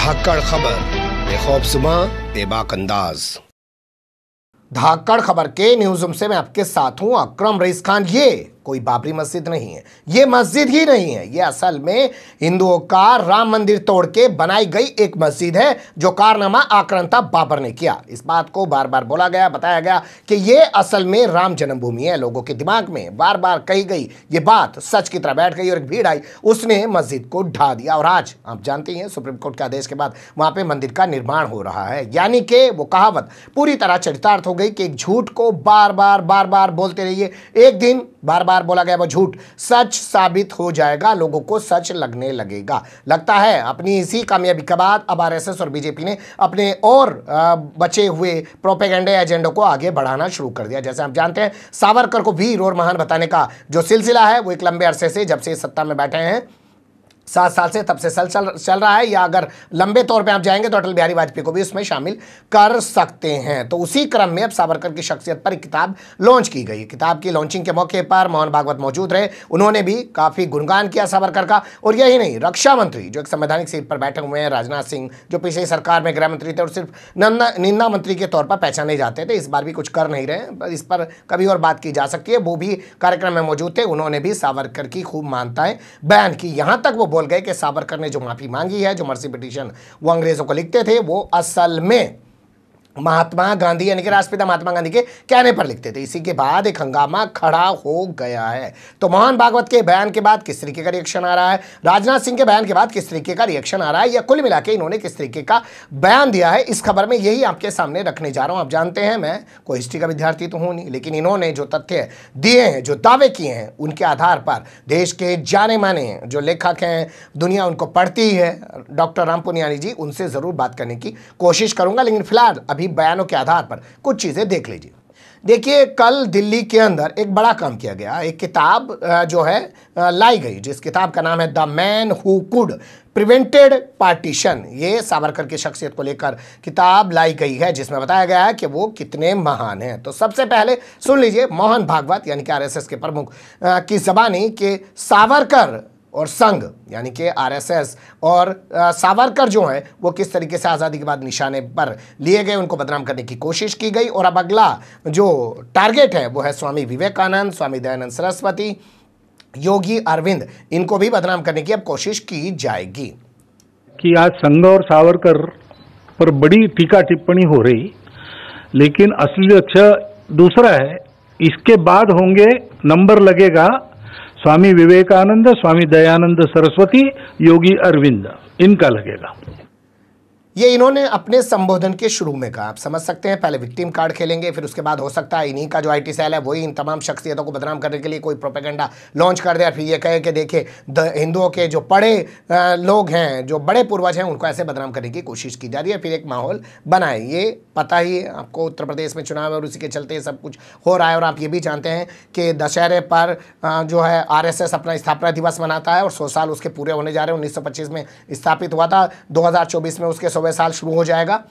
धाकड़ खबर, बेखौफजुमा बेबाक अंदाज। धाकड़ खबर के न्यूज़ रूम से मैं आपके साथ हूं अकरम रईस खान। ये कोई बाबरी मस्जिद नहीं है, ये मस्जिद ही नहीं है, ये असल में हिंदुओं का राम मंदिर तोड़ के बनाई गई एक मस्जिद है जो कारनामा आक्रांता बाबर ने किया। इस बात को बार बार बोला गया, बताया गया कि ये असल में राम जन्मभूमि है। लोगों के दिमाग में बार बार कही गई ये बात सच की तरह बैठ गई और एक भीड़ आई, उसने मस्जिद को ढा दिया। और आज आप जानते हैं सुप्रीम कोर्ट के आदेश के बाद वहां पे मंदिर का निर्माण हो रहा है। यानी कि वो कहावत पूरी तरह चरितार्थ हो गई कि एक झूठ को बार बार बोलते रहिए, एक दिन बार बार बोला गया वो झूठ सच साबित हो जाएगा, लोगों को सच लगने लगेगा। लगता है अपनी इसी कामयाबी के बाद अब आरएसएस और बीजेपी ने अपने और बचे हुए प्रोपेगेंडा एजेंडा को आगे बढ़ाना शुरू कर दिया। जैसे आप जानते हैं सावरकर को वीर और महान बताने का जो सिलसिला है वो एक लंबे अरसे से, जब से सत्ता में बैठे हैं 7 साल से, तब से चल रहा है। या अगर लंबे तौर पे आप जाएंगे तो अटल बिहारी वाजपेयी को भी उसमें शामिल कर सकते हैं। तो उसी क्रम में अब सावरकर की शख्सियत पर एक किताब लॉन्च की गई। किताब की लॉन्चिंग के मौके पर मोहन भागवत मौजूद रहे, उन्होंने भी काफ़ी गुणगान किया सावरकर का। और यही नहीं, रक्षा मंत्री जो एक संवैधानिक सीट पर बैठे हुए हैं, राजनाथ सिंह, जो पिछली सरकार में गृह मंत्री थे और सिर्फ निंदा मंत्री के तौर पर पहचाने जाते थे, इस बार भी कुछ कर नहीं रहे। इस पर कभी और बात की जा सकती है। वो भी कार्यक्रम में मौजूद थे, उन्होंने भी सावरकर की खूब मानताएं बयान की। यहां तक वो बोल गए कि सावरकर ने जो माफी मांगी है, जो मर्सी पिटीशन वो अंग्रेजों को लिखते थे, वो असल में महात्मा गांधी यानी कि राष्ट्रपिता महात्मा गांधी के कहने पर लिखते थे। इसी के बाद एक हंगामा खड़ा हो गया है। तो मोहन भागवत के बयान के बाद किस तरीके का रिएक्शन आ रहा है, राजनाथ सिंह के बयान के बाद किस तरीके का रिएक्शन आ रहा है, या कुल मिला के इन्होंने किस तरीके का बयान दिया है, इस खबर में यही आपके सामने रखने जा रहा हूं। आप जानते हैं मैं कोई हिस्ट्री का विद्यार्थी तो हूं नहीं, लेकिन इन्होंने जो तथ्य दिए हैं, जो दावे किए हैं, उनके आधार पर देश के जाने माने जो लेखक हैं, दुनिया उनको पढ़ती है, डॉक्टर राम पुनियानी जी, उनसे जरूर बात करने की कोशिश करूंगा। लेकिन फिलहाल अभी बयानों के आधार पर कुछ चीजें देख लीजिए। देखिए, कल दिल्ली के अंदर एक बड़ा काम किया गया। एक किताब जो है लाई गई, जिस किताब का नाम है the man who could prevented partition. ये सावरकर की शख्सियत को लेकर किताब लाई गई है, जिसमें बताया गया है कि वो कितने महान हैं। तो सबसे पहले सुन लीजिए मोहन भागवत यानी कि आरएसएस के प्रमुख की जबानी के सावरकर और संघ यानी कि आरएसएस और सावरकर जो है वो किस तरीके से आज़ादी के बाद निशाने पर लिए गए, उनको बदनाम करने की कोशिश की गई। और अब अगला जो टारगेट है वो है स्वामी विवेकानंद, स्वामी दयानंद सरस्वती, योगी अरविंद, इनको भी बदनाम करने की अब कोशिश की जाएगी। कि आज संघ और सावरकर पर बड़ी टीका टिप्पणी हो रही, लेकिन असली लक्ष्य दूसरा है। इसके बाद होंगे, नंबर लगेगा स्वामी विवेकानंद, स्वामी दयानंद सरस्वती, योगी अरविंद, इनका लगेगा। ये इन्होंने अपने संबोधन के शुरू में कहा। आप समझ सकते हैं, पहले विक्टिम कार्ड खेलेंगे, फिर उसके बाद हो सकता है इन्हीं का जो आईटी सेल है वही इन तमाम शख्सियतों को बदनाम करने के लिए कोई प्रोपेगेंडा लॉन्च कर दे और फिर ये कहे कि देखिए हिंदुओं के जो बड़े लोग हैं, जो बड़े पूर्वज हैं, उनको ऐसे बदनाम करने की कोशिश की जा रही है, फिर एक माहौल बनाए। ये पता ही है आपको, उत्तर प्रदेश में चुनाव है और उसी के चलते सब कुछ हो रहा है। और आप ये भी जानते हैं कि दशहरे पर जो है आरएसएस अपना स्थापना दिवस मनाता है और 100 साल उसके पूरे होने जा रहे हैं। 1925 में स्थापित हुआ था, 2024 में उसके 100वें साल शुरू हो जाएगा,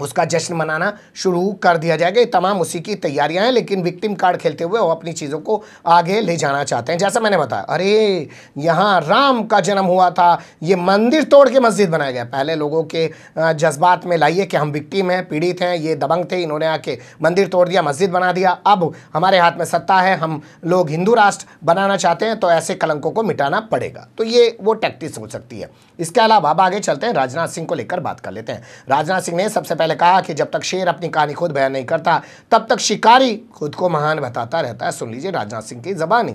उसका जश्न मनाना शुरू कर दिया जाएगा। ये तमाम उसी की तैयारियां हैं, लेकिन विक्टिम कार्ड खेलते हुए वो अपनी चीज़ों को आगे ले जाना चाहते हैं। जैसा मैंने बताया, अरे यहाँ राम का जन्म हुआ था, ये मंदिर तोड़ के मस्जिद बनाया गया। पहले लोगों के जज्बात में लाइए कि हम विक्टिम हैं, पीड़ित हैं, ये दबंग थे, इन्होंने आके मंदिर तोड़ दिया, मस्जिद बना दिया। अब हमारे हाथ में सत्ता है, हम लोग हिंदू राष्ट्र बनाना चाहते हैं, तो ऐसे कलंकों को मिटाना पड़ेगा। तो ये वो टैक्टिक्स हो सकती है। इसके अलावा अब आगे चलते हैं, राजनाथ सिंह को लेकर बात कर लेते हैं। राजनाथ सिंह ने सबसे पहले कहा कि जब तक शेर अपनी कहानी खुद बयान नहीं करता, तब तक शिकारी खुद को महान बताता रहता है। सुन लीजिए राजनाथ सिंह की जबानी।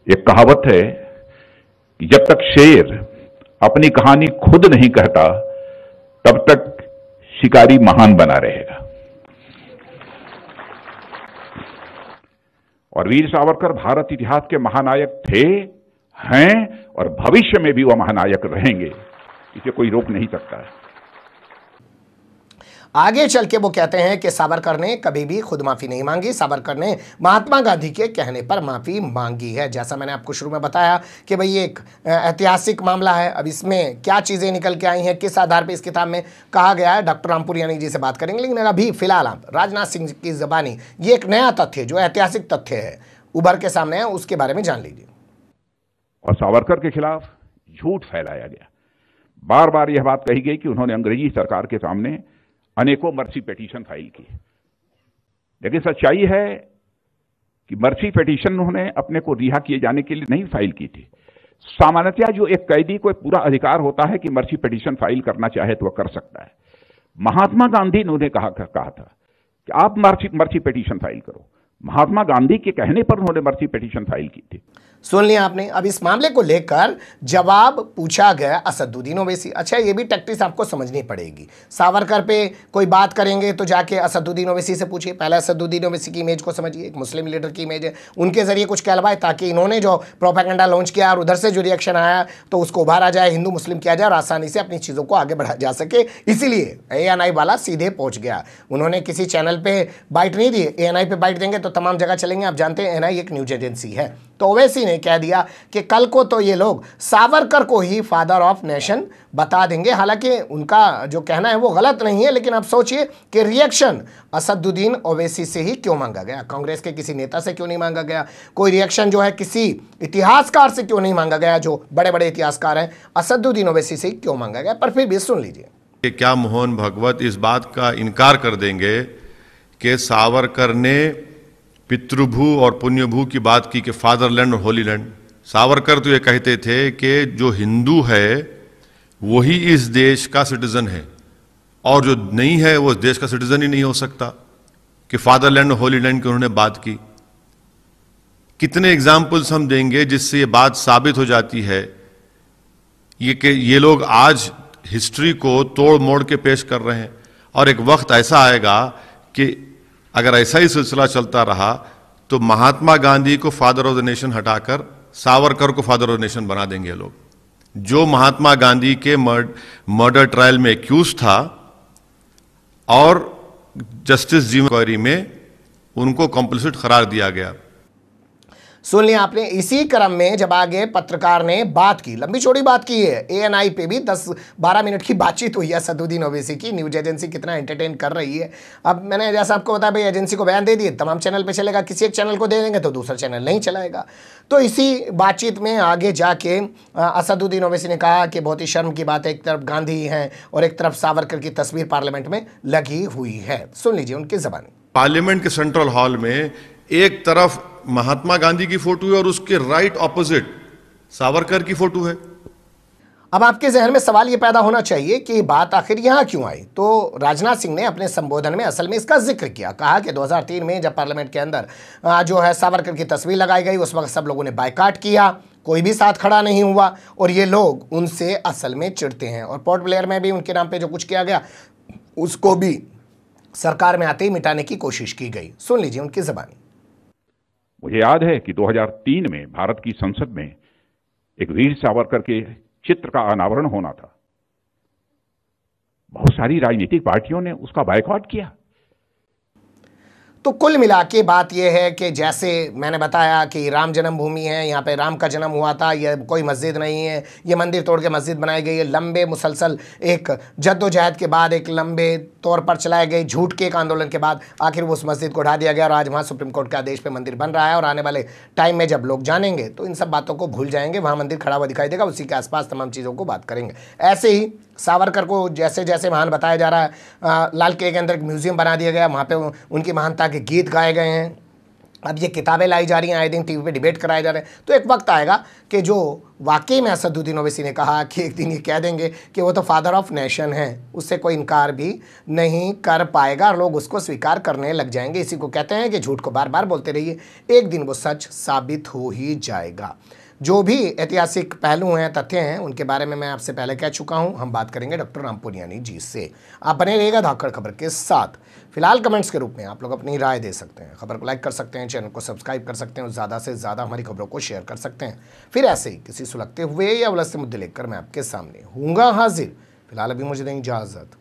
एक कहावत है कि जब तक शेर अपनी कहानी खुद नहीं कहता, तब तक शिकारी महान बना रहेगा। और वीर सावरकर भारत इतिहास के महानायक थे, हैं और भविष्य में भी वह महानायक रहेंगे। इसे कोई रोक नहीं सकता है। आगे चल के वो कहते हैं कि सावरकर ने कभी भी खुद माफी नहीं मांगी, सावरकर ने महात्मा गांधी के कहने पर माफी मांगी है। जैसा मैंने आपको शुरू में बताया कि भाई ये एक ऐतिहासिक मामला है। अब इसमें क्या चीज़ें निकल के आई हैं, किस आधार पर इस किताब में कहा गया है, डॉक्टर राम पुनियानी जी से बात करेंगे। लेकिन अभी फिलहाल आप राजनाथ सिंह की जबानी ये एक नया तथ्य, जो ऐतिहासिक तथ्य है, उभर के सामने है, उसके बारे में जान लीजिए। और सावरकर के खिलाफ झूठ फैलाया गया, बार बार यह बात कही गई कि उन्होंने अंग्रेजी सरकार के सामने अनेकों मर्सी पिटीशन फाइल की, लेकिन सच्चाई है कि मर्सी पिटीशन उन्होंने अपने को रिहा किए जाने के लिए नहीं फाइल की थी। सामान्यतया जो एक कैदी को पूरा अधिकार होता है कि मर्सी पिटीशन फाइल करना चाहे तो वह कर सकता है। महात्मा गांधी ने उन्हें कहा था कि आप मर्सी पिटीशन फाइल करो। महात्मा गांधी के कहने पर उन्होंने मर्सी पिटीशन फाइल की थी। सुन लिया आपने। अब इस मामले को लेकर जवाब पूछा गया असदुद्दीन ओवैसी। अच्छा, ये भी टैक्टिक्स आपको समझनी पड़ेगी। सावरकर पे कोई बात करेंगे तो जाके असदुद्दीन ओवैसी से पूछिए। पहले असदुद्दीन ओवैसी की इमेज को समझिए, एक मुस्लिम लीडर की इमेज है, उनके जरिए कुछ कहलवाए ताकि इन्होंने जो प्रोपेगेंडा लॉन्च किया और उधर से जो रिएक्शन आया तो उसको उभारा जाए, हिंदू मुस्लिम किया जाए और आसानी से अपनी चीज़ों को आगे बढ़ाया जा सके। इसीलिए ANI वाला सीधे पहुंच गया। उन्होंने किसी चैनल पे बाइट नहीं दी। ANI पे बाइट देंगे तो तमाम जगह चलेंगे। आप जानते हैं ANI एक न्यूज एजेंसी है। तो ओवैसी ने कह दिया कि कल को तो ये लोग सावरकर को ही फादर ऑफ नेशन बता देंगे। हालांकि उनका जो कहना है वो गलत नहीं है, लेकिन आप सोचिए कि रिएक्शन असदुद्दीन ओवैसी से ही क्यों मांगा गया, कांग्रेस के किसी नेता से क्यों नहीं मांगा गया, कोई रिएक्शन जो है किसी इतिहासकार से क्यों नहीं मांगा गया, जो बड़े बड़े इतिहासकार हैं, असदुद्दीन ओवैसी से ही क्यों मांगा गया। पर फिर भी सुन लीजिए कि क्या मोहन भगवत इस बात का इनकार कर देंगे कि सावरकर ने पितृभू और पुण्यभू की बात की कि फादरलैंड और होली लैंड। सावरकर तो ये कहते थे कि जो हिंदू है वही इस देश का सिटीजन है और जो नहीं है वो इस देश का सिटीजन ही नहीं हो सकता, कि फादरलैंड और होली लैंड की उन्होंने बात की। कितने एग्जाम्पल्स हम देंगे जिससे ये बात साबित हो जाती है ये कि ये लोग आज हिस्ट्री को तोड़ मोड़ के पेश कर रहे हैं। और एक वक्त ऐसा आएगा कि अगर ऐसा ही सिलसिला चलता रहा तो महात्मा गांधी को फादर ऑफ द नेशन हटाकर सावरकर को फादर ऑफ द नेशन बना देंगे लोग। जो महात्मा गांधी के मर्डर ट्रायल में एक्यूज था और जस्टिस जी क्वेरी में उनको कॉम्प्लिसिट करार दिया गया। सुन लिया आपने। इसी क्रम में जब आगे पत्रकार ने बात की, लंबी चौड़ी बात की है, ANI पे भी 10-12 मिनट की बातचीत हुई है असदुद्दीन ओवैसी की। न्यूज एजेंसी कितना एंटरटेन कर रही है। अब मैंने जैसा आपको बताया भाई, एजेंसी को बयान दे दिए, तमाम चैनल पे चलेगा, किसी एक चैनल को दे देंगे तो दूसरा चैनल नहीं चलाएगा। तो इसी बातचीत में आगे जाके असदुद्दीन ओवैसी ने कहा कि बहुत ही शर्म की बात है, एक तरफ गांधी हैं और एक तरफ सावरकर की तस्वीर पार्लियामेंट में लगी हुई है। सुन लीजिए उनकी ज़बानी। पार्लियामेंट के सेंट्रल हॉल में एक तरफ महात्मा गांधी की फोटो है और उसके राइट ऑपोजिट सावरकर की फोटो है। अब आपके जहन में सवाल ये पैदा होना चाहिए कि बात आखिर यहां क्यों आई। तो राजनाथ सिंह ने अपने संबोधन में असल में इसका जिक्र किया। कहा कि 2003 में जब पार्लियामेंट के अंदर जो है सावरकर की तस्वीर लगाई गई, उस वक्त सब लोगों ने बायकाट किया, कोई भी साथ खड़ा नहीं हुआ और ये लोग उनसे असल में चिढ़ते हैं। और पोर्ट ब्लेयर में भी उनके नाम पर जो कुछ किया गया उसको भी सरकार में आते ही मिटाने की कोशिश की गई। सुन लीजिए उनकी ज़बानी। मुझे याद है कि 2003 में भारत की संसद में एक वीर सावरकर के चित्र का अनावरण होना था। बहुत सारी राजनीतिक पार्टियों ने उसका बायकॉट किया। तो कुल मिला के बात यह है कि जैसे मैंने बताया कि राम जन्मभूमि है, यहाँ पे राम का जन्म हुआ था, यह कोई मस्जिद नहीं है, ये मंदिर तोड़ के मस्जिद बनाई गई है। लंबे मुसलसल एक जद्दोजहद के बाद, एक लंबे तौर पर चलाए गए झूठ के एक आंदोलन के बाद आखिर वो उस मस्जिद को ढा दिया गया और आज वहाँ सुप्रीम कोर्ट के आदेश पे मंदिर बन रहा है। और आने वाले टाइम में जब लोग जानेंगे तो इन सब बातों को भूल जाएंगे, वहाँ मंदिर खड़ा हुआ दिखाई देगा, उसी के आसपास तमाम चीज़ों को बात करेंगे। ऐसे ही सावरकर को जैसे जैसे महान बताया जा रहा है, लाल किले के अंदर एक म्यूजियम बना दिया गया, वहाँ पे उनकी महानता के गीत गाए गए हैं। अब ये किताबें लाई जा रही हैं, आए दिन टीवी पे डिबेट कराए जा रहे हैं। तो एक वक्त आएगा कि जो वाकई में असदुद्दीन ओवैसी ने कहा कि एक दिन ये कह देंगे कि वो तो फादर ऑफ नेशन है, उससे कोई इनकार भी नहीं कर पाएगा और लोग उसको स्वीकार करने लग जाएंगे। इसी को कहते हैं कि झूठ को बार बार बोलते रहिए, एक दिन वो सच साबित हो ही जाएगा। जो भी ऐतिहासिक पहलू हैं, तथ्य हैं, उनके बारे में मैं आपसे पहले कह चुका हूं। हम बात करेंगे डॉक्टर राम पुनियानी जी से। आप बने रहिएगा धाकड़ खबर के साथ। फिलहाल कमेंट्स के रूप में आप लोग अपनी राय दे सकते हैं, खबर को लाइक कर सकते हैं, चैनल को सब्सक्राइब कर सकते हैं और ज़्यादा से ज़्यादा हमारी खबरों को शेयर कर सकते हैं। फिर ऐसे ही किसी सुलगते हुए या उलझते मुद्दे लेकर मैं आपके सामने हूँगा हाजिर। फिलहाल अभी मुझे दें इजाज़त।